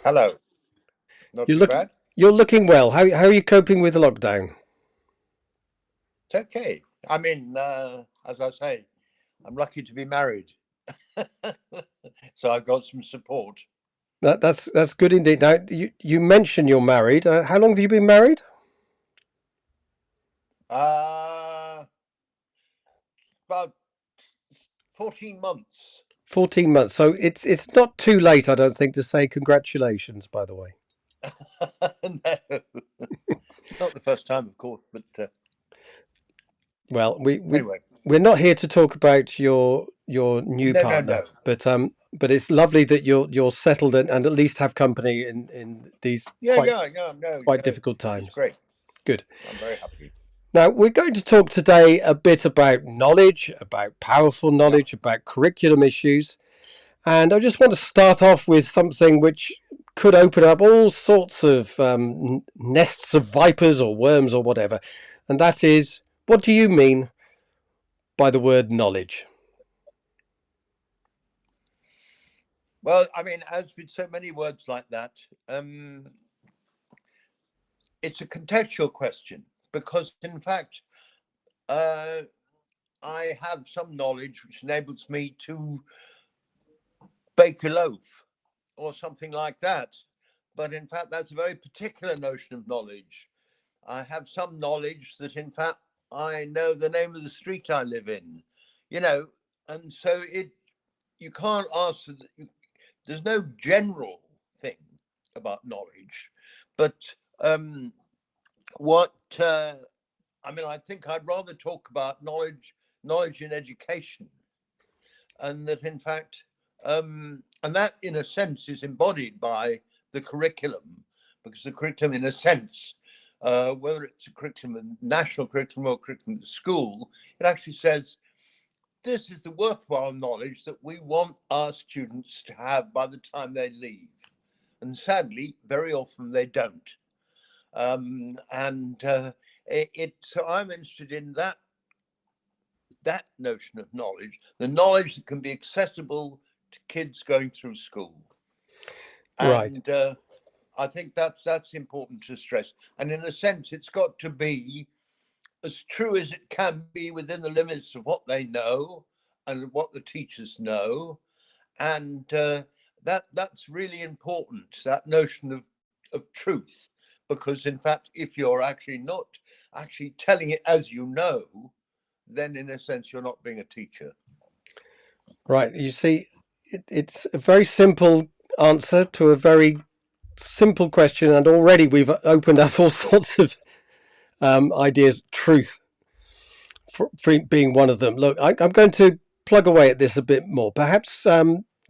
Hello. Not You're too looking bad. you're looking well. How are you coping with the lockdown? It's okay. I mean, as I say, I'm lucky to be married, so I've got some support. That's good indeed. Now you mentioned you're married. How long have you been married? Uh, about 14 months. 14 months. So it's not too late, I don't think, to say congratulations. By the way. No, not the first time, of course, but Well, anyway, we're not here to talk about your new no, no, partner, no. but it's lovely that you're settled and at least have company in these Yeah, yeah, yeah, no, quite difficult it's times. great. Good. I'm very happy. Now, we're going to talk today a bit about knowledge, about powerful Yeah, knowledge, about curriculum issues. And I just want to start off with something which could open up all sorts of nests of vipers or worms or whatever. And that is, what do you mean by the word knowledge? well, I mean, as with so many words like that, it's a contextual question because, in fact, uh, I have some knowledge which enables me to bake a loaf or something like that. But in fact, that's a very particular notion of knowledge. I have some knowledge that, in fact, I know the name of the street I live in, you know, and so you can't ask, there's no general thing about knowledge, but um, what I mean, I think I'd rather talk about knowledge in education, and that in fact, and that in a sense is embodied by the curriculum, because the curriculum, in a sense, whether it's a curriculum, a national curriculum or curriculum at school, it actually says this is the worthwhile knowledge that we want our students to have by the time they leave. And sadly, very often they don't. And so I'm interested in that notion of knowledge, the knowledge that can be accessible to kids going through school. Right. And I think that's important to stress. And in a sense, it's got to be as true as it can be within the limits of what they know and what the teachers know. And that's really important, that notion of truth. Because in fact, if you're actually not actually telling it as you know, then in a sense, you're not being a teacher. Right. You see, it's a very simple answer to a very simple question, and already we've opened up all sorts of ideas. Truth for being one of them. Look, I'm going to plug away at this a bit more. Perhaps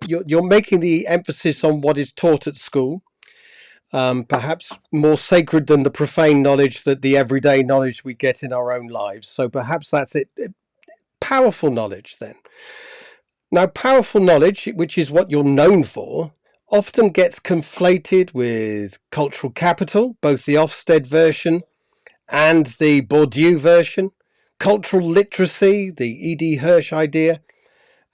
you're making the emphasis on what is taught at school, perhaps more sacred than the profane knowledge that the everyday knowledge we get in our own lives. So perhaps that's it. Powerful knowledge, then. Now, powerful knowledge, which is what you're known for, often gets conflated with cultural capital, both the Ofsted version and the Bourdieu version, cultural literacy, the E.D. Hirsch idea,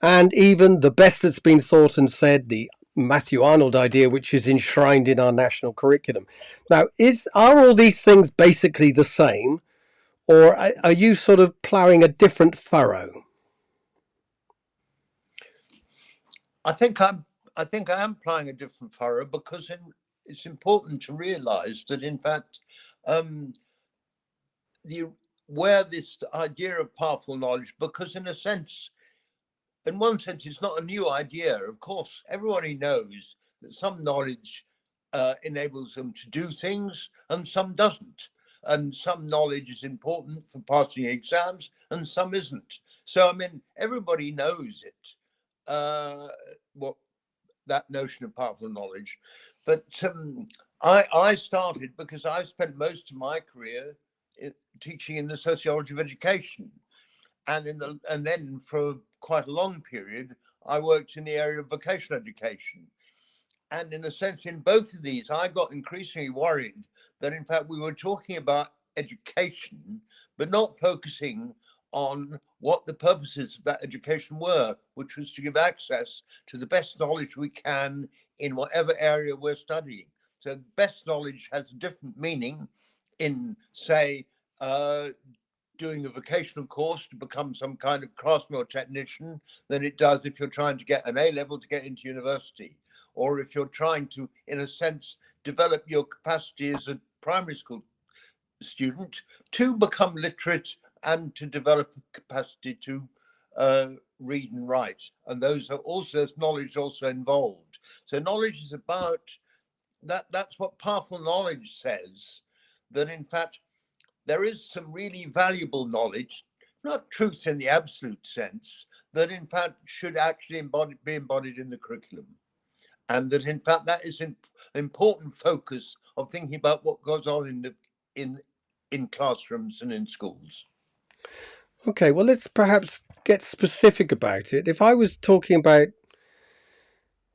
and even the best that's been thought and said, the Matthew Arnold idea, which is enshrined in our national curriculum. Now, are all these things basically the same, or are you sort of ploughing a different furrow? I think I'm. I think I am playing a different furrow because it's important to realise that in fact, um, the where this idea of powerful knowledge, because in one sense, it's not a new idea. Of course, everybody knows that some knowledge enables them to do things and some doesn't. And some knowledge is important for passing exams and some isn't. So, I mean, everybody knows it, what that notion of powerful knowledge. But I started because I spent most of my career teaching in the sociology of education, and then for quite a long period I worked in the area of vocational education. And in a sense, in both of these, I got increasingly worried that in fact we were talking about education, but not focusing on what the purposes of that education were, which was to give access to the best knowledge we can in whatever area we're studying. So best knowledge has a different meaning in, say, doing a vocational course to become some kind of craftsman or technician than it does if you're trying to get an A level to get into university, or if you're trying to, in a sense, develop your capacity as a primary school student to become literate and to develop a capacity to read and write. And those are also knowledge also involved. So knowledge is about that. That's what powerful knowledge says, that in fact there is some really valuable knowledge, not truth in the absolute sense, that in fact should actually be embodied in the curriculum. And that in fact that is an important focus of thinking about what goes on in classrooms and in schools. Okay, well, let's perhaps get specific about it. If I was talking about,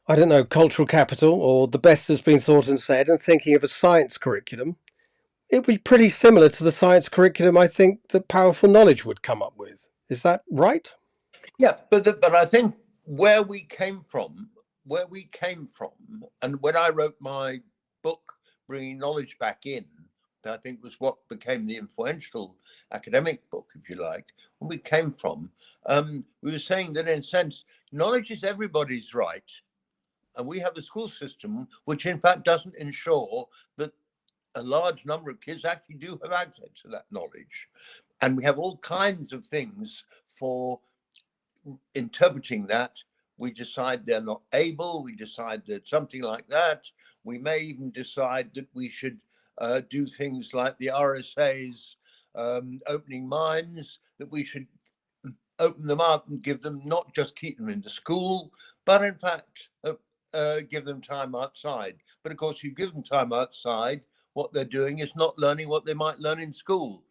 I don't know, cultural capital or the best that's been thought and said, and thinking of a science curriculum, it would be pretty similar to the science curriculum I think that powerful knowledge would come up with. Is that right? Yeah, but I think where we came from, and when I wrote my book, Bringing Knowledge Back In, that I think was what became the influential academic book, if you like, when we came from, we were saying that in a sense, knowledge is everybody's right. And we have a school system which in fact doesn't ensure that a large number of kids actually do have access to that knowledge. And we have all kinds of things for interpreting that. We decide they're not able, we decide that something like that. We may even decide that we should do things like the RSA's opening minds, that we should open them up and give them, not just keep them in the school, but in fact give them time outside. But of course, you give them time outside, what they're doing is not learning what they might learn in school.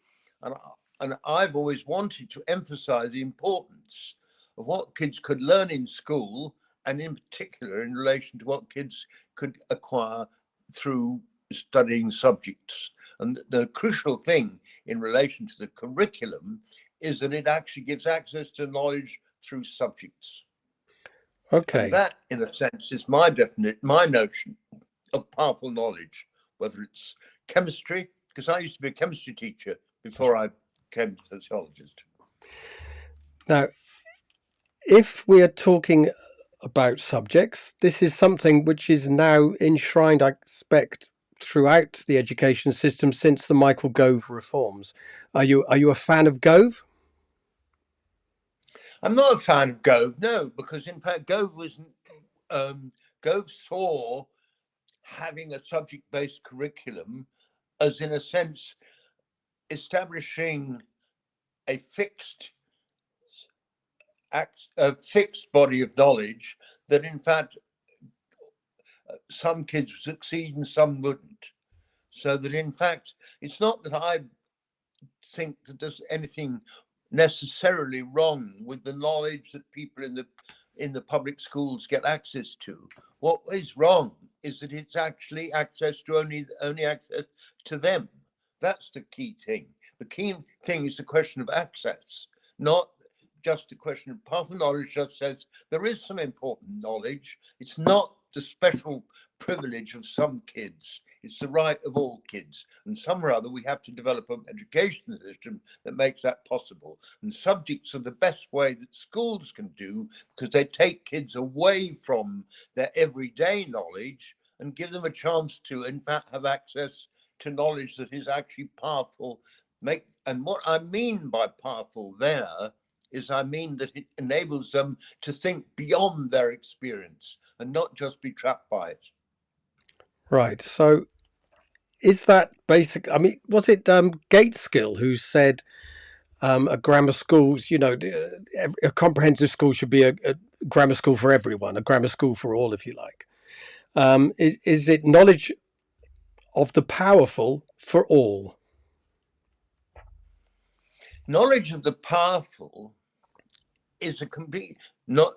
And I've always wanted to emphasize the importance of what kids could learn in school, and in particular in relation to what kids could acquire through studying subjects. And the crucial thing in relation to the curriculum is that it actually gives access to knowledge through subjects. Okay. And that, in a sense, is my notion of powerful knowledge, whether it's chemistry, because I used to be a chemistry teacher before I became a sociologist. Now, if we are talking about subjects, this is something which is now enshrined, I expect, throughout the education system since the Michael Gove reforms. Are you a fan of Gove? I'm not a fan of Gove, no, because in fact Gove saw having a subject-based curriculum as, in a sense, establishing a fixed body of knowledge that in fact some kids would succeed and some wouldn't. So that in fact, it's not that I think that there's anything necessarily wrong with the knowledge that people in the public schools get access to. What is wrong is that it's actually access to only access to them. That's the key thing. The key thing is the question of access, not just a question of powerful knowledge. Just says there is some important knowledge. It's not the special privilege of some kids. It's the right of all kids. And some or other, we have to develop an education system that makes that possible. And subjects are the best way that schools can do, because they take kids away from their everyday knowledge and give them a chance to, in fact, have access to knowledge that is actually powerful. And what I mean by powerful there is I mean that it enables them to think beyond their experience and not just be trapped by it. Right. So is that basic? I mean, was it Gateskill who said a grammar school's, a comprehensive school should be a grammar school for everyone, a grammar school for all, if you like? Is it knowledge of the powerful for all? Knowledge of the powerful is a complete not.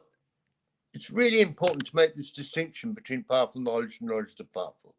It's really important to make this distinction between powerful knowledge and knowledge of the powerful.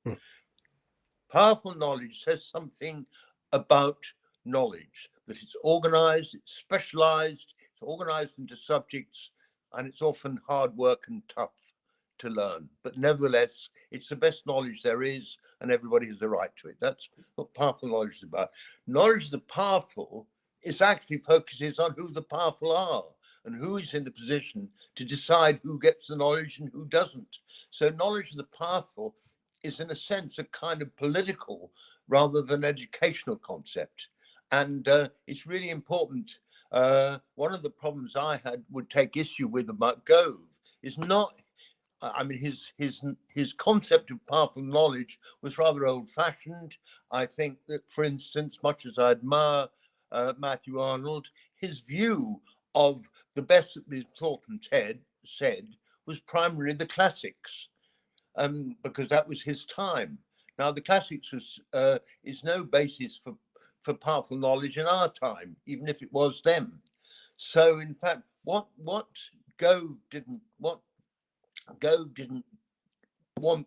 Powerful knowledge says something about knowledge, that it's organized, it's specialized, it's organized into subjects, and it's often hard work and tough. to learn, but nevertheless, it's the best knowledge there is, and everybody has the right to it. That's what powerful knowledge is about. Knowledge of the powerful is actually focuses on who the powerful are and who is in the position to decide who gets the knowledge and who doesn't. So knowledge of the powerful is, in a sense, a kind of political rather than educational concept. And it's really important. One of the problems I would take issue with about Gove is not, I mean, his concept of powerful knowledge was rather old-fashioned. I think that, for instance, much as I admire Matthew Arnold, his view of the best that was thought and said was primarily the classics, because that was his time. Now, the classics is no basis for powerful knowledge in our time, even if it was them. So, in fact, what Gove didn't want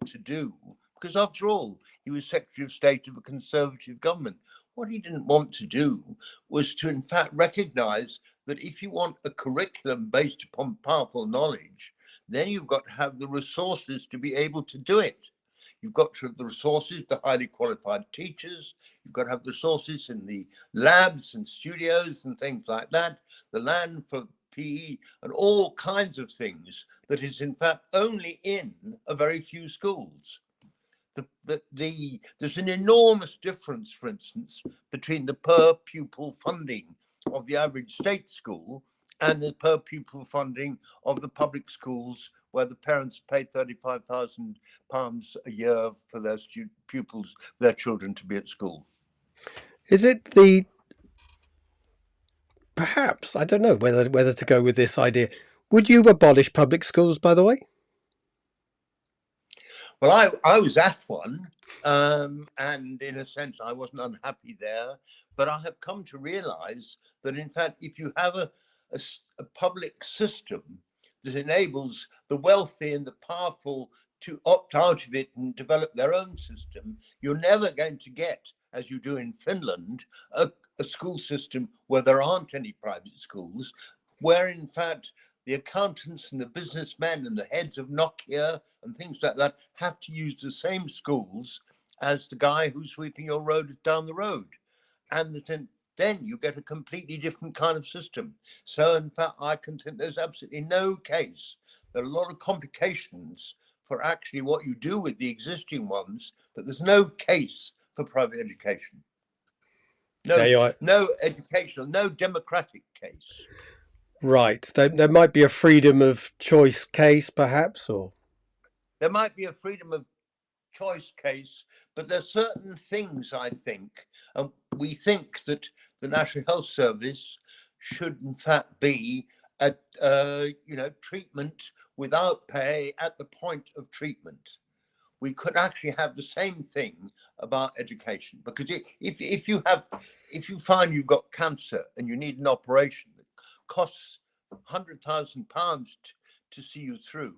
to do, because after all, he was Secretary of State of a Conservative government. What he didn't want to do was to, in fact, recognize that if you want a curriculum based upon powerful knowledge, then you've got to have the resources to be able to do it. You've got to have the resources, the highly qualified teachers. You've got to have the resources in the labs and studios and things like that, the land for PE and all kinds of things that is, in fact, only in a very few schools. There's an enormous difference, for instance, between the per pupil funding of the average state school and the per pupil funding of the public schools, where the parents pay £35,000 a year for their pupils, their children, to be at school. Is it perhaps, I don't know whether to go with this idea. Would you abolish public schools, by the way? Well, I was at one, and in a sense, I wasn't unhappy there. But I have come to realize that, in fact, if you have a public system that enables the wealthy and the powerful to opt out of it and develop their own system, you're never going to get, as you do in Finland, a school system where there aren't any private schools, where, in fact, the accountants and the businessmen and the heads of Nokia and things like that have to use the same schools as the guy who's sweeping your road down the road. And then you get a completely different kind of system. So, in fact, I contend there's absolutely no case. There are a lot of complications for actually what you do with the existing ones, but there's no case for private education. No educational, no democratic case. Right. There might be a freedom of choice case, perhaps, or there might be a freedom of choice case, but there are certain things, I think, and we think that the National Health Service should, in fact, be a treatment without pay at the point of treatment. We could actually have the same thing about education, because if you find you've got cancer and you need an operation that costs £100,000 to see you through,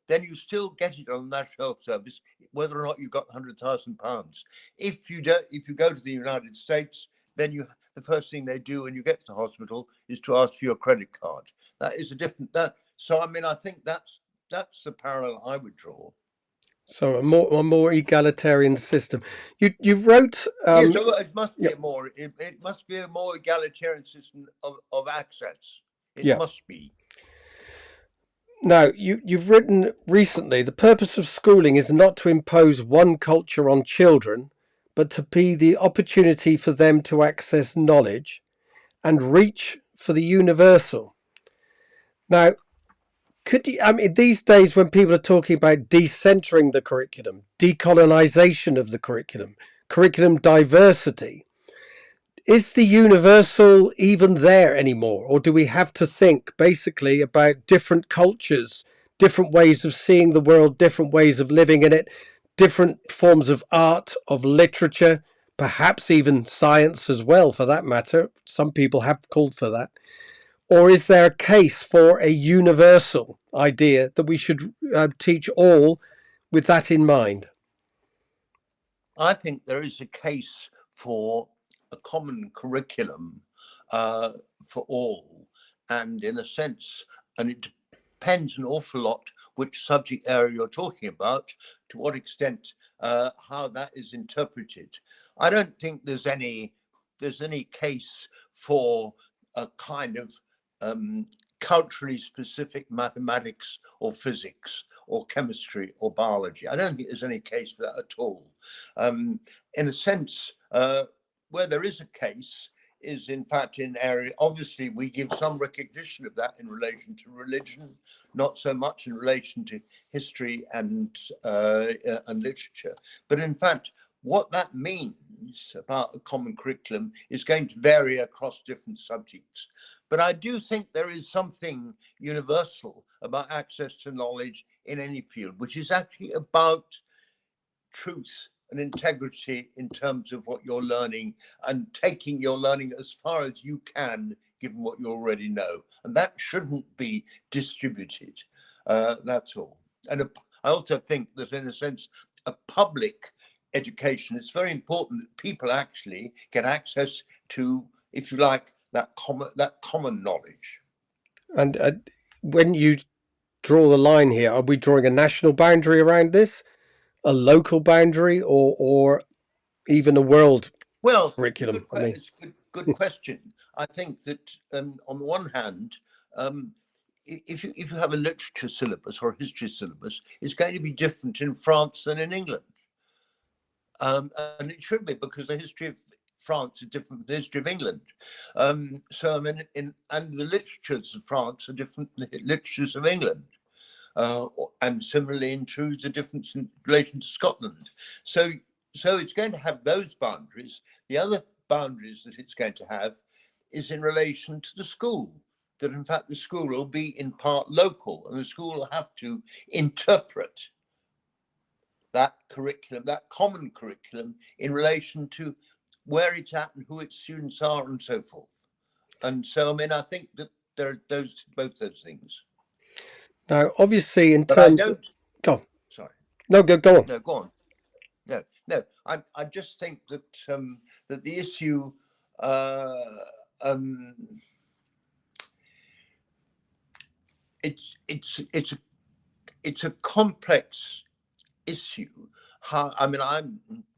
then you still get it on the National Health Service, whether or not you've got £100,000. If you go to the United States, then the first thing they do when you get to the hospital is to ask for your credit card. That is a different. So I mean, I think that's the parallel I would draw. So a more egalitarian system. You wrote. Yes, so it must be it must be a more egalitarian system of access. It must be. Now, you've written recently, the purpose of schooling is not to impose one culture on children, but to be the opportunity for them to access knowledge and reach for the universal. Now, these days when people are talking about decentering the curriculum, decolonisation of the curriculum diversity, is the universal even there anymore? Or do we have to think basically about different cultures, different ways of seeing the world, different ways of living in it, different forms of art, of literature, perhaps even science as well, for that matter? Some people have called for that. Or is there a case for a universal idea that we should teach all with that in mind? I think there is a case for a common curriculum for all, and in a sense, and it depends an awful lot which subject area you're talking about, to what extent, how that is interpreted. I don't think there's any case for a kind of culturally specific mathematics or physics or chemistry or biology. I don't think there's any case for that at all. In a sense, where there is a case is in fact in area, obviously we give some recognition of that in relation to religion, not so much in relation to history and literature. But in fact, what that means about a common curriculum is going to vary across different subjects. But I do think there is something universal about access to knowledge in any field, which is actually about truth and integrity in terms of what you're learning and taking your learning as far as you can, given what you already know. And that shouldn't be distributed. That's all. And I also think that, in a sense, a public education, it's very important that people actually get access to, if you like, that common knowledge. And when you draw the line here, are we drawing a national boundary around this, a local boundary, or even a world curriculum? It's a good question. I think that on the one hand, if you have a literature syllabus or a history syllabus, it's going to be different in France than in England. And it should be, because the history of France is different from the history of England. So I mean, and the literatures of France are different from the literatures of England. And similarly in truth, the difference in relation to Scotland. So it's going to have those boundaries. The other boundaries that it's going to have is in relation to the school, that in fact the school will be in part local, and the school will have to interpret that curriculum, that common curriculum, in relation to where it's at and who its students are and so forth. And so, I mean, I think that there are both those things. Now, obviously, in But terms of... Go on. Sorry. No, go on. No, go on. No. I just think that that the issue it's a complex issue. How, I mean, I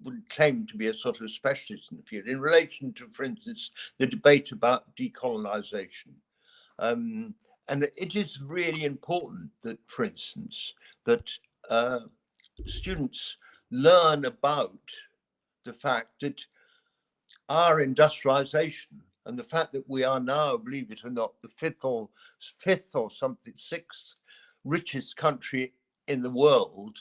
wouldn't claim to be a sort of specialist in the field in relation to, for instance, the debate about decolonisation. And it is really important that, for instance, that students learn about the fact that our industrialization and the fact that we are now, believe it or not, the fifth or something, sixth richest country in the world,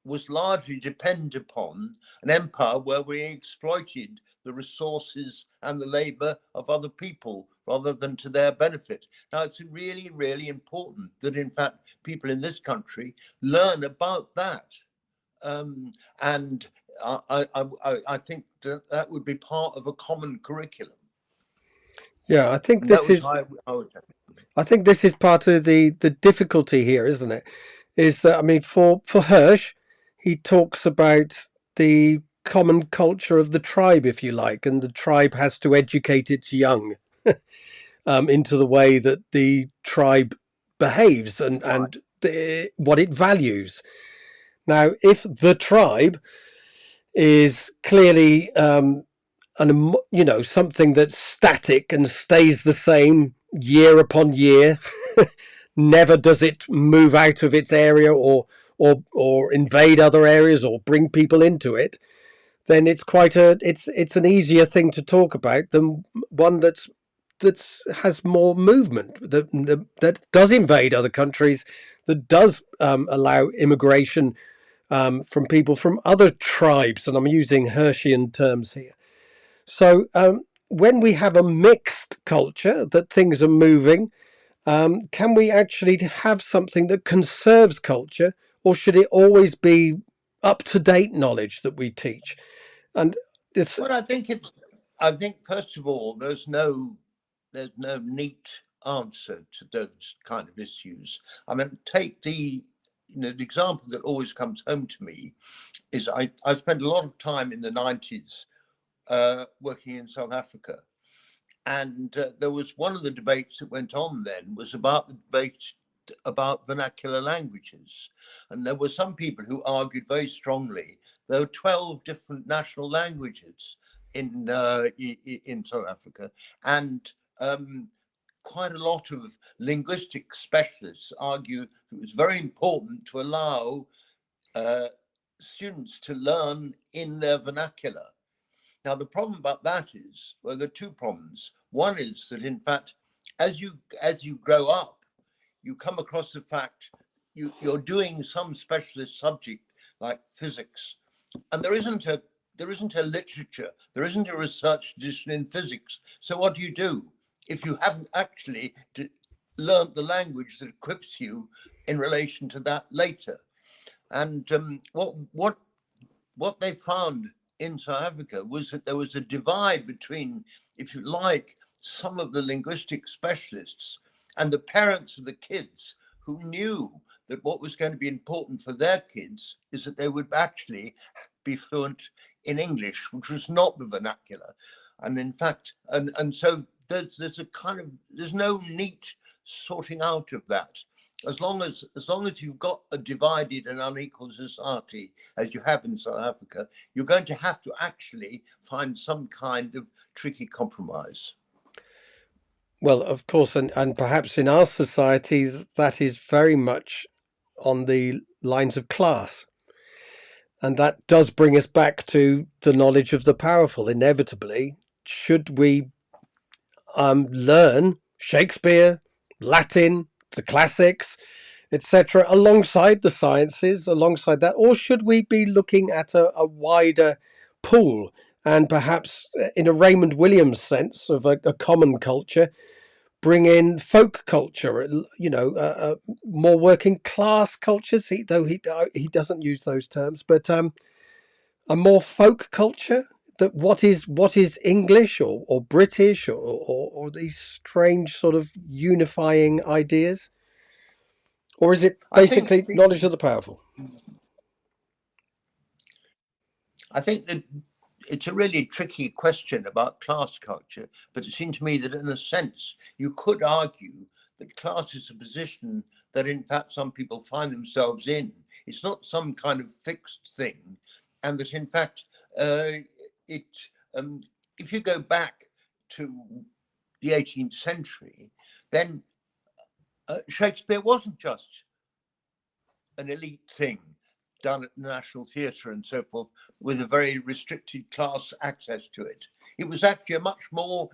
was largely dependent upon an empire where we exploited the resources and the labor of other people rather than to their benefit. Now, it's really, really important that, in fact, people in this country learn about that. And I think that would be part of a common curriculum. Yeah, I think this is... I think this is part of the difficulty here, isn't it? Is that, I mean, for Hirsch, he talks about the common culture of the tribe, if you like, and the tribe has to educate its young into the way that the tribe behaves and what it values. Now, if the tribe is clearly something that's static and stays the same year upon year, never does it move out of its area or invade other areas or bring people into it, then it's it's an easier thing to talk about than one that has more movement, that does invade other countries, that does allow immigration from people from other tribes, and I'm using Hirschian terms here. So when we have a mixed culture, that things are moving, can we actually have something that conserves culture, or should it always be up-to-date knowledge that we teach? And this... Well, I think first of all, there's no neat answer to those kind of issues. I mean, take the example that always comes home to me is I spent a lot of time in the 90s working in South Africa. And there was one of the debates that went on then was about the debate about vernacular languages. And there were some people who argued very strongly there were 12 different national languages in South Africa, and quite a lot of linguistic specialists argue it was very important to allow students to learn in their vernacular. Now, the problem about that is, well, there are two problems. One is that, in fact, as you grow up, you come across the fact you're doing some specialist subject like physics, and there isn't a literature, there isn't a research tradition in physics. So what do if you haven't actually learned the language that equips you in relation to that later? And what they found in South Africa was that there was a divide between, if you like, some of the linguistic specialists and the parents of the kids who knew that what was going to be important for their kids is that they would actually be fluent in English, which was not the vernacular. And in fact, and so there's no neat sorting out of that. As long as you've got a divided and unequal society, as you have in South Africa, you're going to have to actually find some kind of tricky compromise. Well, of course, and perhaps in our society, that is very much on the lines of class. And that does bring us back to the knowledge of the powerful. Inevitably, should we learn Shakespeare, Latin, the classics, etc., alongside the sciences, alongside that, or should we be looking at a wider pool and perhaps, in a Raymond Williams sense of a common culture, bring in folk culture, more working class cultures, though he doesn't use those terms, but a more folk culture? That what is English or British or these strange sort of unifying ideas? Or is it basically knowledge of the powerful? I think that it's a really tricky question about class culture, but it seemed to me that in a sense, you could argue that class is a position that in fact some people find themselves in. It's not some kind of fixed thing. And that in fact, if you go back to the 18th century, then Shakespeare wasn't just an elite thing done at the National Theatre and so forth, with a very restricted class access to it. It was actually a much more,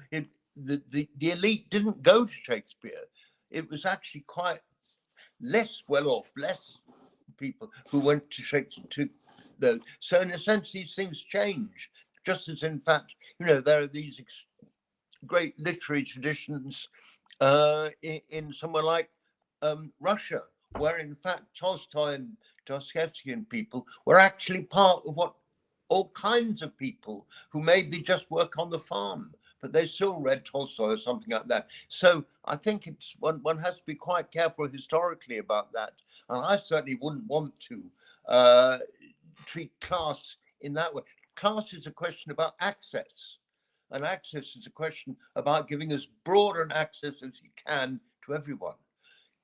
the elite didn't go to Shakespeare. It was actually quite less well off, less people who went to Shakespeare. So in a sense, these things change, just as in fact, there are these great literary traditions in somewhere like Russia, where in fact Tolstoy and Dostoevsky and people were actually part of what all kinds of people who maybe just work on the farm, but they still read Tolstoy or something like that. So I think it's one has to be quite careful historically about that. And I certainly wouldn't want to treat class in that way. Class is a question about access. And access is a question about giving as broad an access as you can to everyone.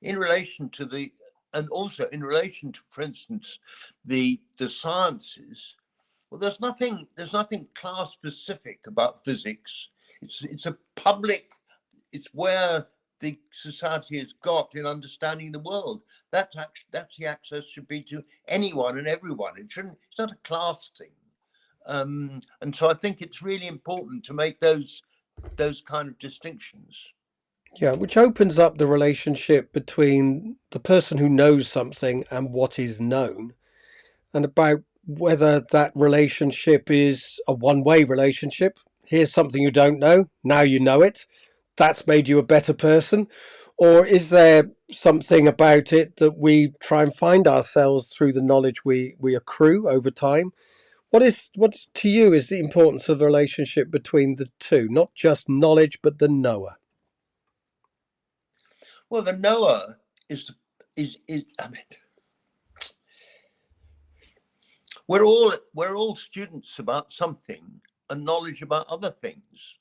In relation to and also in relation to, for instance, the sciences, well, there's nothing class specific about physics. It's a public, it's where the society has got in understanding the world. That's the access should be to anyone and everyone. It's not a class thing. And so I think it's really important to make those kind of distinctions. Yeah, which opens up the relationship between the person who knows something and what is known, and about whether that relationship is a one-way relationship. Here's something you don't know, now you know it. That's made you a better person. Or is there something about it that we try and find ourselves through the knowledge we accrue over time? What to you is the importance of the relationship between the two, not just knowledge, but the knower? Well, the knower is I mean, we're all students about something and knowledge about other things,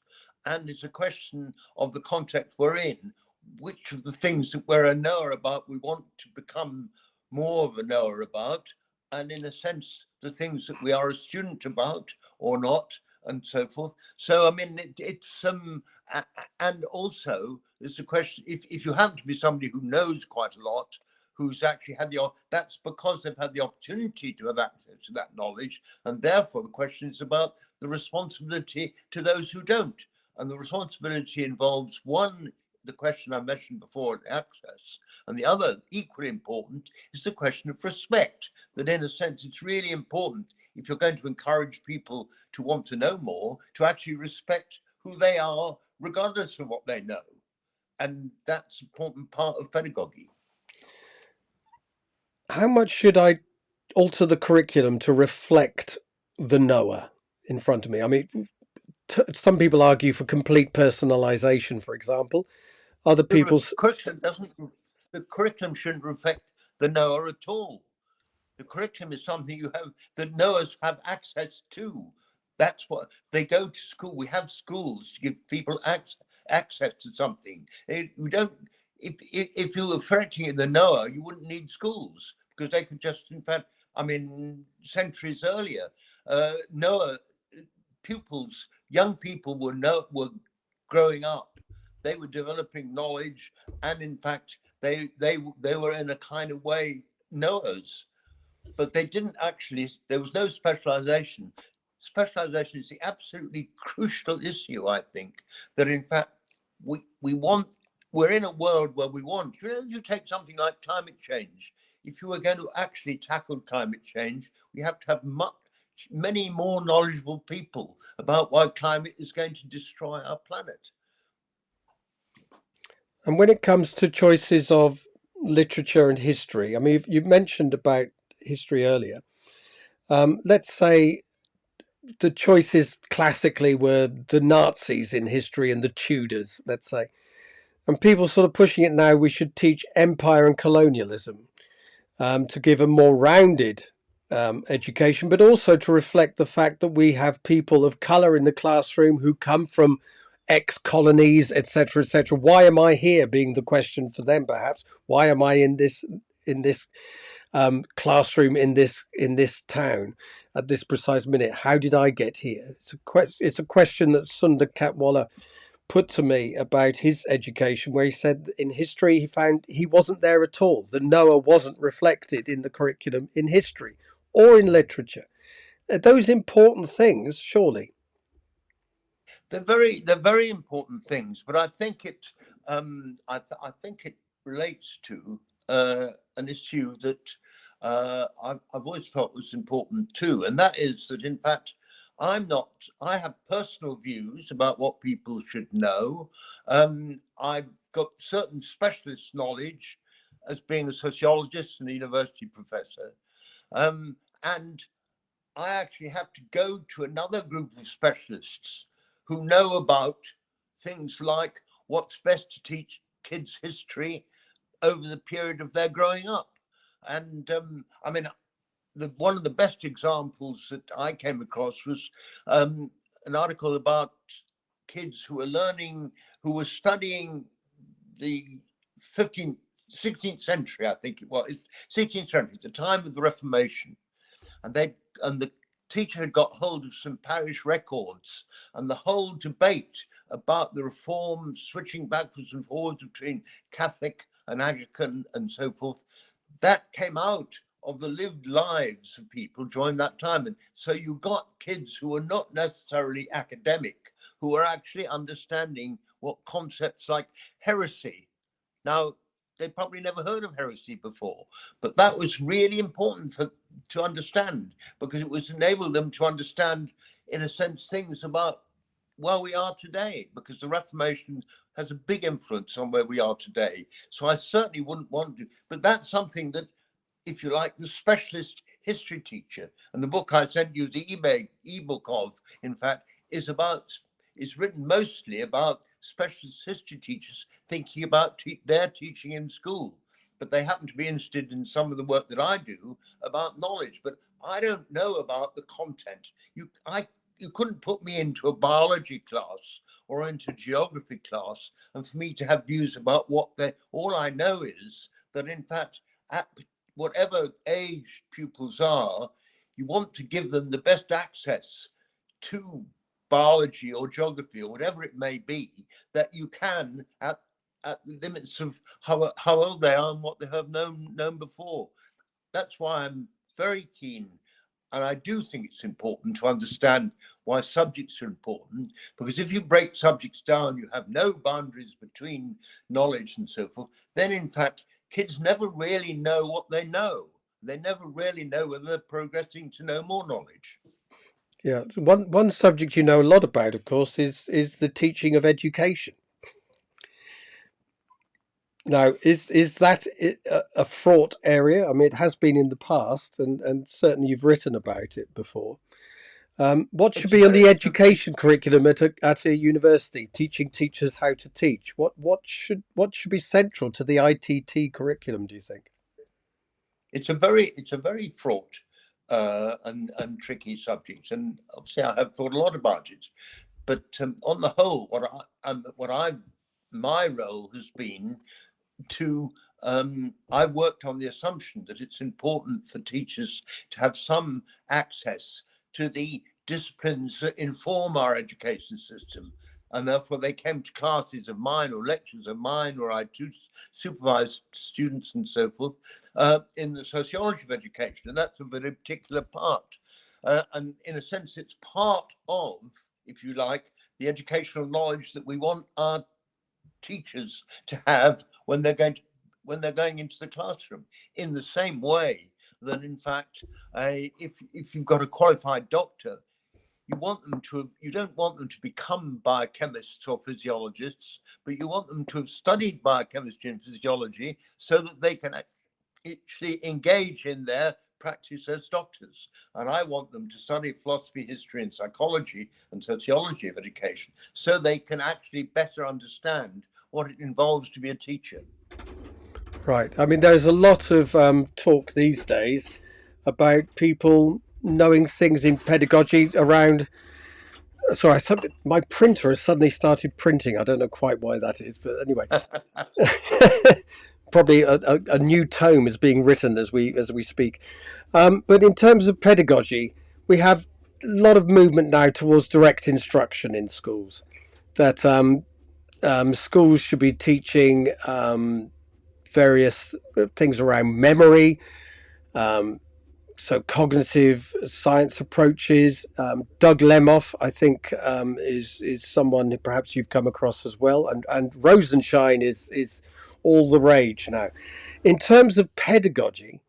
and it's a question of the context we're in. which of the things that we're a knower about we want to become more of a knower about, and in a sense the things that we are a student about or not, and so forth. So I mean it's and also there's a question, if you happen to be somebody who knows quite a lot, who's actually had that's because they've had the opportunity to have access to that knowledge, and therefore the question is about the responsibility to those who don't. And the responsibility involves, one, the question I mentioned before, access, and the other, equally important, is the question of respect. That in a sense, it's really important, if you're going to encourage people to want to know more, to actually respect who they are, regardless of what they know. And that's an important part of pedagogy. How much should I alter the curriculum to reflect the knower in front of me? I mean, some people argue for complete personalization, for example. Other people The curriculum shouldn't reflect the knower at all. The curriculum is something that knowers have access to. That's what they go to school. We have schools to give people access to something. We don't. If you were affecting in the knower, you wouldn't need schools, because they could just, in fact, I mean, centuries earlier, knower pupils, young people were growing up. They were developing knowledge, and in fact, they were in a kind of way knowers, but they didn't actually. There was no specialization. Specialization is the absolutely crucial issue, I think. That in fact we're in a world where we want. You know, if you take something like climate change, if you were going to actually tackle climate change, we have to have many more knowledgeable people about why climate is going to destroy our planet. And when it comes to choices of literature and history, I mean, you've mentioned about history earlier. Let's say the choices classically were the Nazis in history and the Tudors, let's say. And people sort of pushing it now, we should teach empire and colonialism to give a more rounded education, but also to reflect the fact that we have people of colour in the classroom who come from ex-colonies, etc., etc. Why am I here? Being the question for them, perhaps. Why am I in this classroom in this town at this precise minute? How did I get here? It's a question that Sundar Katwala put to me about his education, where he said in history he found he wasn't there at all. The knower wasn't reflected in the curriculum in history or in literature. Those important things, surely. They're very important things, but I think I think it relates to an issue that I've always felt was important too, and that is that in fact I have personal views about what people should know. I've got certain specialist knowledge as being a sociologist and a university professor, and I actually have to go to another group of specialists who know about things like what's best to teach kids history over the period of their growing up. And I mean, one of the best examples that I came across was an article about kids who were studying the 15th, 16th century, I think it was, 16th century, the time of the Reformation. And the teacher had got hold of some parish records, and the whole debate about the reform, switching backwards and forwards between Catholic and Anglican and so forth, that came out of the lived lives of people during that time. And so you got kids who were not necessarily academic, who were actually understanding what concepts like heresy. Now, they probably never heard of heresy before, but that was really important to understand, because it was enabled them to understand, in a sense, things about where we are today, because the Reformation has a big influence on where we are today. So I certainly wouldn't want to, but that's something that, if you like, the specialist history teacher, and the book I sent you, the ebook of, in fact, is written mostly about specialist history teachers thinking about their teaching in school, but they happen to be interested in some of the work that I do about knowledge. But I don't know about the content. you couldn't put me into a biology class or into geography class and for me to have views about what they. All I know is that in fact, at whatever age pupils are, you want to give them the best access to biology or geography or whatever it may be that you can at the limits of how old they are and what they have known before. That's why I'm very keen, and I do think it's important to understand why subjects are important, because if you break subjects down, you have no boundaries between knowledge and so forth, then in fact, kids never really know what they know. They never really know whether they're progressing to know more knowledge. Yeah, one subject you know a lot about, of course, is the teaching of education. Now, is that a fraught area? I mean, it has been in the past, and certainly you've written about it before. What should be on the education curriculum at a university, teaching teachers how to teach? What should be central to the ITT curriculum, do you think? It's a very fraught and tricky subject, and obviously I have thought a lot about it. But on the whole, my role has been to I've worked on the assumption that it's important for teachers to have some access to the disciplines that inform our education system. And therefore, they came to classes of mine or lectures of mine, or I supervised students and so forth in the sociology of education. And that's a very particular part. And in a sense, it's part of, if you like, the educational knowledge that we want our teachers to have when they're going into the classroom. In the same way that, in fact, if you've got a qualified doctor, you don't want them to become biochemists or physiologists, but you want them to have studied biochemistry and physiology so that they can actually engage in their practice as doctors. And I want them to study philosophy, history, and psychology and sociology of education so they can actually better understand what it involves to be a teacher. Right. I mean, there's a lot of talk these days about people knowing things in pedagogy around. Sorry, my printer has suddenly started printing. I don't know quite why that is, but anyway, probably a new tome is being written as we speak. But in terms of pedagogy, we have a lot of movement now towards direct instruction in schools. That schools should be teaching various things around memory, so cognitive science approaches. Doug Lemoff, I think, is someone perhaps you've come across as well, and Rosenshine is all the rage now. In terms of pedagogy,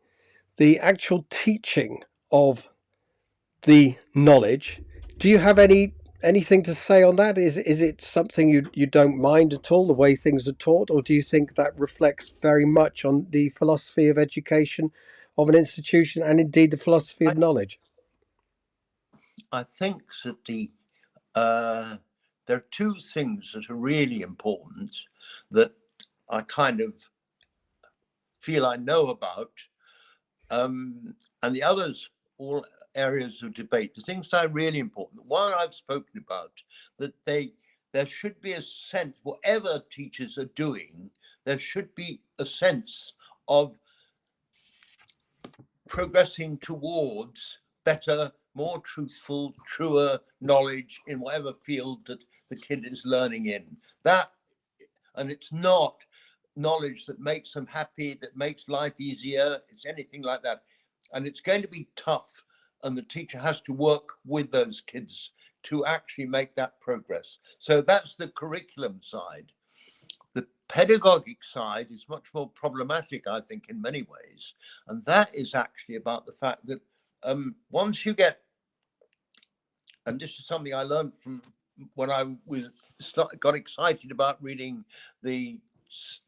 the actual teaching of the knowledge, do you have anything to say on that? Is it something you don't mind at all, the way things are taught, or do you think that reflects very much on the philosophy of education of an institution and indeed the philosophy of knowledge? I think that there are two things that are really important that I kind of feel I know about, and the others all areas of debate. The things that are really important, one I've spoken about, that there should be a sense, whatever teachers are doing, there should be a sense of progressing towards better, more truthful, truer knowledge in whatever field that the kid is learning in. That, and it's not knowledge that makes them happy, that makes life easier, it's anything like that. And it's going to be tough, and the teacher has to work with those kids to actually make that progress. So that's the curriculum side. The pedagogic side is much more problematic, I think, in many ways. And that is actually about the fact that once you get, and this is something I learned from when I got excited about reading the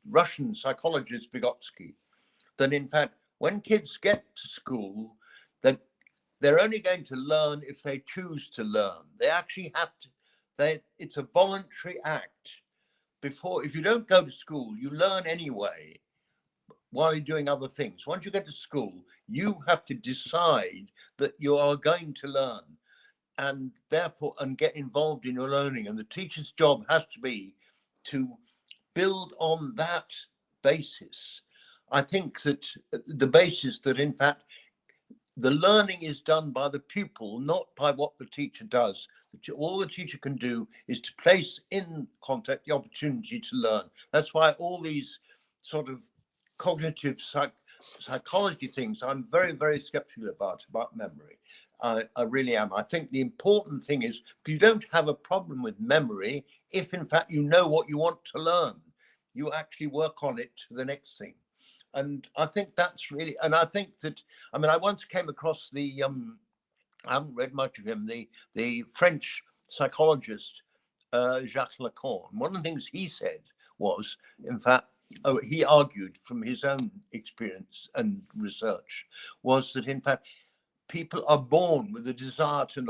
Russian psychologist Vygotsky, that in fact, when kids get to school, that they're only going to learn if they choose to learn. They actually have to, it's a voluntary act. If you don't go to school, you learn anyway while you're doing other things. Once you get to school, you have to decide that you are going to learn. and therefore and get involved in your learning. And the teacher's job has to be to build on that basis. I think that the basis that in fact the learning is done by the pupil, not by what the teacher does. All the teacher can do is to place in context the opportunity to learn. That's why all these sort of cognitive psychology things I'm very, very skeptical about memory. I really am. I think the important thing is you don't have a problem with memory if in fact you know what you want to learn. You actually work on it to the next thing. And I think that's really, and I think that, I mean, I once came across I haven't read much of him, the French psychologist, Jacques Lacan. One of the things he said was, in fact, he argued from his own experience and research, was that in fact, people are born with a desire for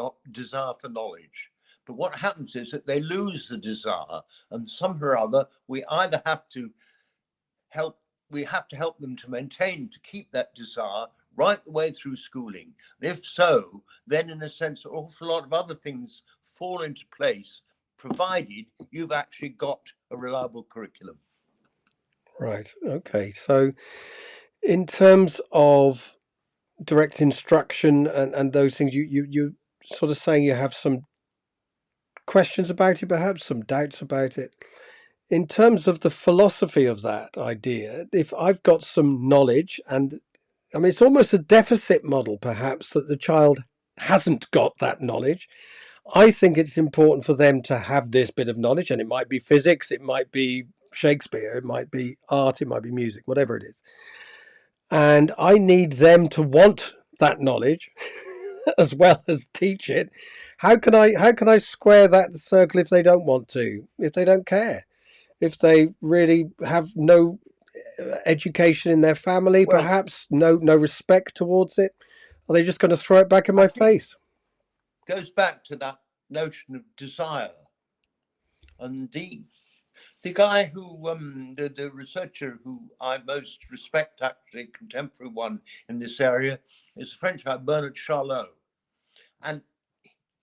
knowledge. But what happens is that they lose the desire, and somehow or other, we either have to help them to maintain, to keep that desire right the way through schooling. And if so, then in a sense, an awful lot of other things fall into place, provided you've actually got a reliable curriculum. Right. Okay. So in terms of direct instruction and those things, you sort of saying you have some questions about it, perhaps some doubts about it. In terms of the philosophy of that idea, if I've got some knowledge, and I mean, it's almost a deficit model, perhaps, that the child hasn't got that knowledge. I think it's important for them to have this bit of knowledge, and it might be physics, it might be Shakespeare, it might be art, it might be music, whatever it is. And I need them to want that knowledge as well as teach it. How can I square that circle if they don't want to, if they don't care? If they really have no education in their family, Well, perhaps no respect towards it, are they just going to throw it back in my face? Goes back to that notion of desire. And the guy who the researcher who I most respect, actually contemporary one in this area, is a French guy, Bernard Charlot, and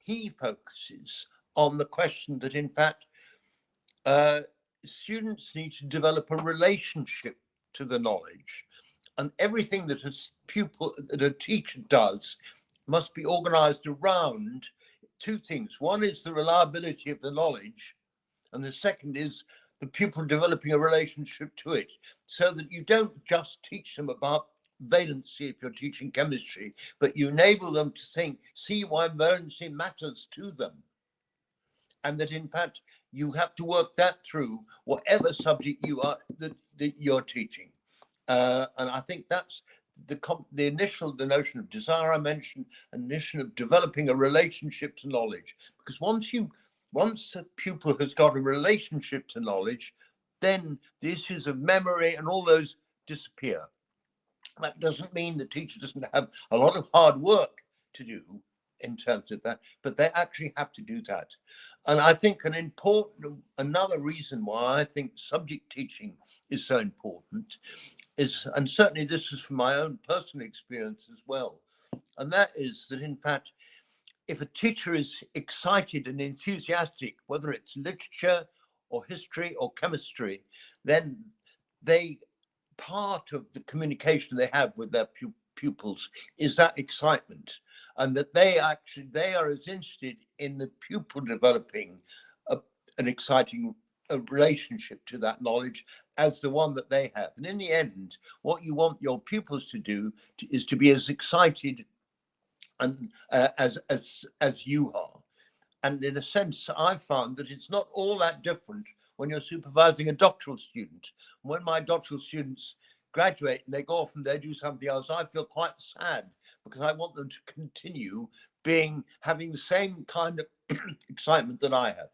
he focuses on the question that in fact students need to develop a relationship to the knowledge, and everything that a teacher does must be organized around two things. One is the reliability of the knowledge, and the second is the pupil developing a relationship to it, so that you don't just teach them about valency if you're teaching chemistry, but you enable them to see why valency matters to them. And that in fact, you have to work that through whatever subject that you're teaching. And I think that's the notion of desire I mentioned, a notion of developing a relationship to knowledge. Because once a pupil has got a relationship to knowledge, then the issues of memory and all those disappear. That doesn't mean the teacher doesn't have a lot of hard work to do in terms of that, but they actually have to do that. And I think another reason why I think subject teaching is so important is, and certainly this is from my own personal experience as well, and that is that in fact, if a teacher is excited and enthusiastic, whether it's literature or history or chemistry, then part of the communication they have with their pupils is that excitement, and that they are as interested in the pupil developing an exciting relationship to that knowledge as the one that they have. And in the end, what you want your pupils to do is to be as excited and as you are. And in a sense, I've found that it's not all that different when you're supervising a doctoral student. When my doctoral students graduate and they go off and they do something else, I feel quite sad, because I want them to continue having the same kind of excitement that I have.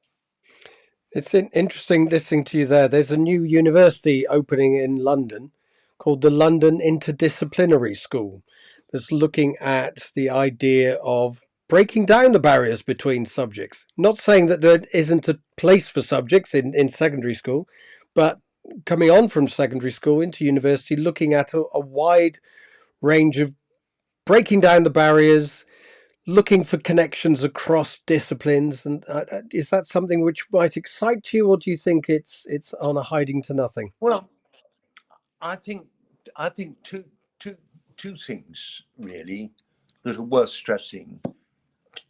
It's interesting listening to you there. There's a new university opening in London called the London Interdisciplinary School that's looking at the idea of breaking down the barriers between subjects. Not saying that there isn't a place for subjects in secondary school, but coming on from secondary school into university, looking at a wide range of breaking down the barriers, looking for connections across disciplines, and is that something which might excite you, or do you think it's on a hiding to nothing? Well, I think two things really that are worth stressing.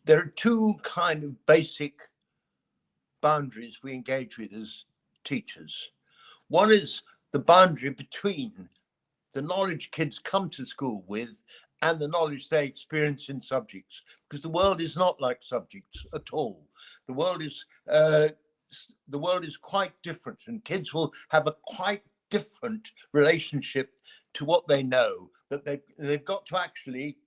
There are two kind of basic boundaries we engage with as teachers. One is the boundary between the knowledge kids come to school with and the knowledge they experience in subjects, because the world is not like subjects at all. The world is quite different, and kids will have a quite different relationship to what they know. That they've got to actually.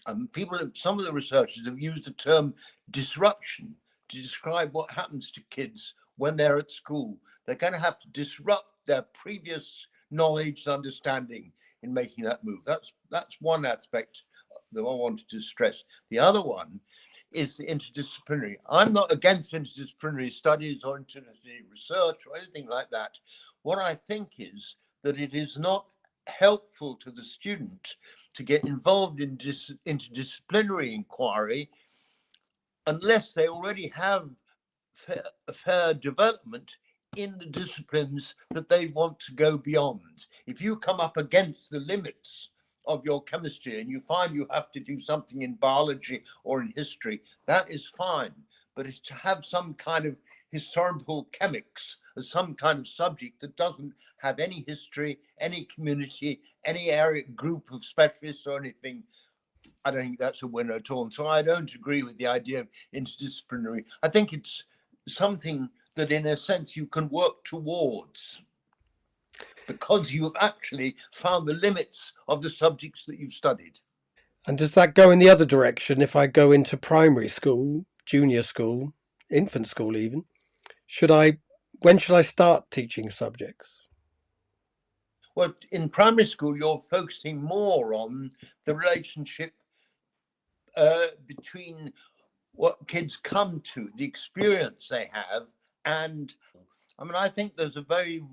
Some of the researchers have used the term disruption to describe what happens to kids when they're at school. They're going to have to disrupt their previous knowledge and understanding in making that move. That's one aspect that I wanted to stress. The other one is the interdisciplinary. I'm not against interdisciplinary studies or interdisciplinary research or anything like that. What I think is that it is not helpful to the student to get involved in interdisciplinary inquiry unless they already have fair development in the disciplines that they want to go beyond. If you come up against the limits of your chemistry and you find you have to do something in biology or in history, that is fine. But to have some kind of historical chemics as some kind of subject that doesn't have any history, any community, any area group of specialists or anything, I don't think that's a winner at all. And so I don't agree with the idea of interdisciplinary. I think it's something that in a sense you can work towards because you have actually found the limits of the subjects that you've studied. And does that go in the other direction if I go into primary school, junior school, infant school even? When should I start teaching subjects? Well, in primary school, you're focusing more on the relationship between what kids come to, the experience they have, and I think there's a very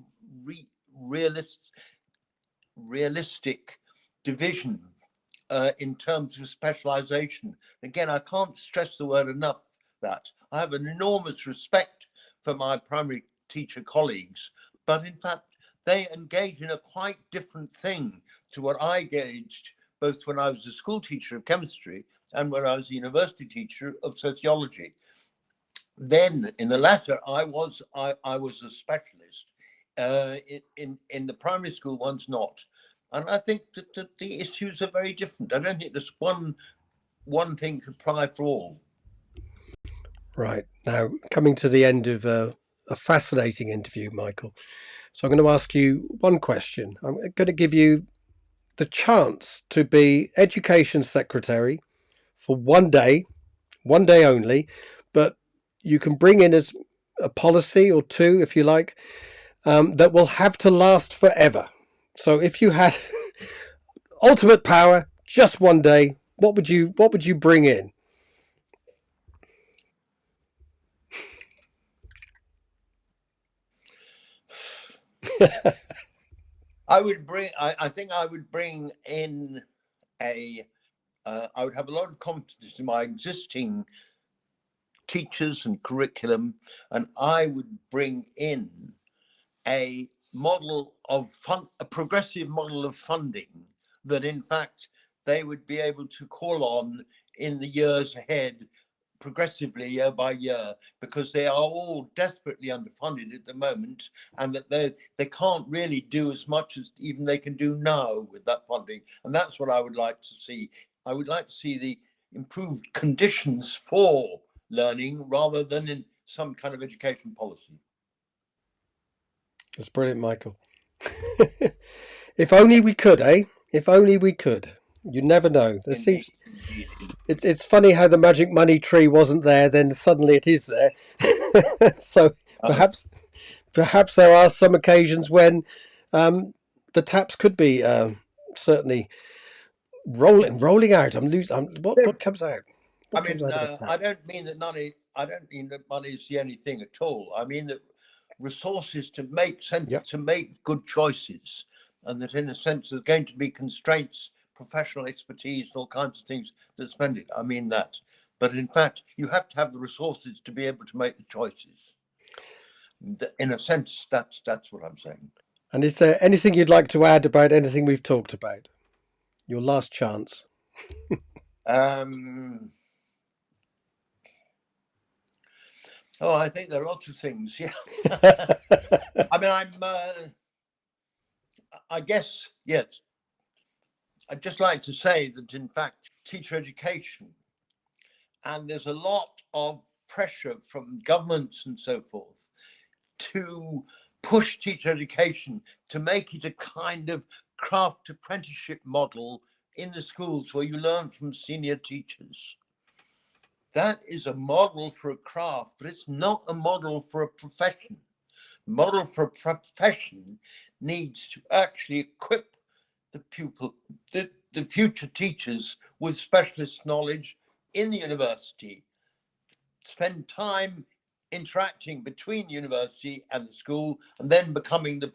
realistic division in terms of specialization. Again, I can't stress the word enough that I have an enormous respect for my primary teacher colleagues, but in fact, they engage in a quite different thing to what I engaged both when I was a school teacher of chemistry and when I was a university teacher of sociology. Then in the latter, I was a specialist. In the primary school ones, not. And I think that the issues are very different. I don't think there's one thing to apply for all. Right. Now, coming to the end of a fascinating interview, Michael. So I'm going to ask you one question. I'm going to give you the chance to be Education Secretary for one day only, but you can bring in as a policy or two, if you like, that will have to last forever. So if you had ultimate power, just one day, what would you bring in? I think I would bring in I would have a lot of confidence in my existing teachers and curriculum, and I would bring in a progressive model of funding that in fact they would be able to call on in the years ahead progressively year by year, because they are all desperately underfunded at the moment, and that they can't really do as much as even they can do now with that funding. And that's what I would like to see. I would like to see the improved conditions for learning rather than in some kind of education policy. That's brilliant, Michael. If only we could, eh? If only we could. You never know. Indeed. It's funny how the magic money tree wasn't there, then suddenly it is there. So perhaps there are some occasions when the taps could be certainly rolling out. What comes out? What comes out of a tap? I don't mean that money. I don't mean that money is the only thing at all. I mean that resources to make sense, to make good choices, and that in a sense there's going to be constraints professional expertise and all kinds of things that spend it. I mean that. But in fact, you have to have the resources to be able to make the choices. In a sense, that's what I'm saying. And is there anything you'd like to add about anything we've talked about? Your last chance. Oh, I think there are lots of things. Yeah. I mean, I guess, yes. I'd just like to say that, in fact, teacher education, and there's a lot of pressure from governments and so forth to push teacher education to make it a kind of craft apprenticeship model in the schools where you learn from senior teachers. That is a model for a craft, but it's not a model for a profession. Model for a profession needs to actually equip the pupil, the future teachers, with specialist knowledge in the university, spend time interacting between the university and the school, and then becoming the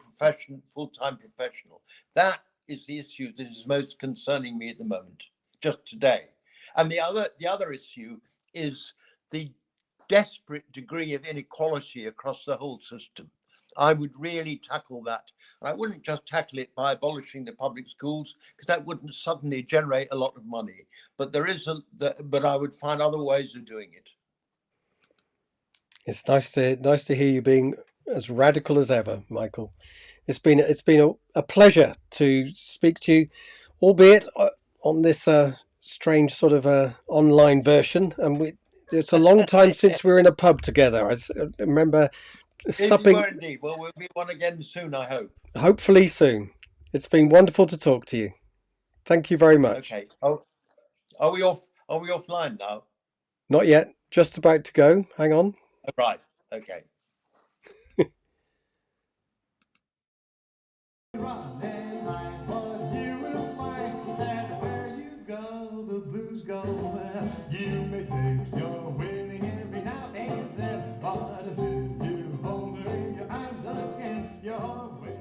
full-time professional. That is the issue that is most concerning me at the moment, just today. And the other issue is the desperate degree of inequality across the whole system. I would really tackle that. And I wouldn't just tackle it by abolishing the public schools, because that wouldn't suddenly generate a lot of money. But but I would find other ways of doing it. It's nice to hear you being as radical as ever, Michael. It's been a pleasure to speak to you, albeit on this strange sort of online version. And it's a long time since we were in a pub together. I remember supping. You were indeed. Well, we'll be one again soon, I hope. Hopefully soon. It's been wonderful to talk to you. Thank you very much. Okay. Oh, are we offline now? Not yet. Just about to go. Hang on. Right. Okay. Running high, but you will find that where you go, the blues go. You may think you're winning every now and then, but until you hold her in your arms again, you're winning.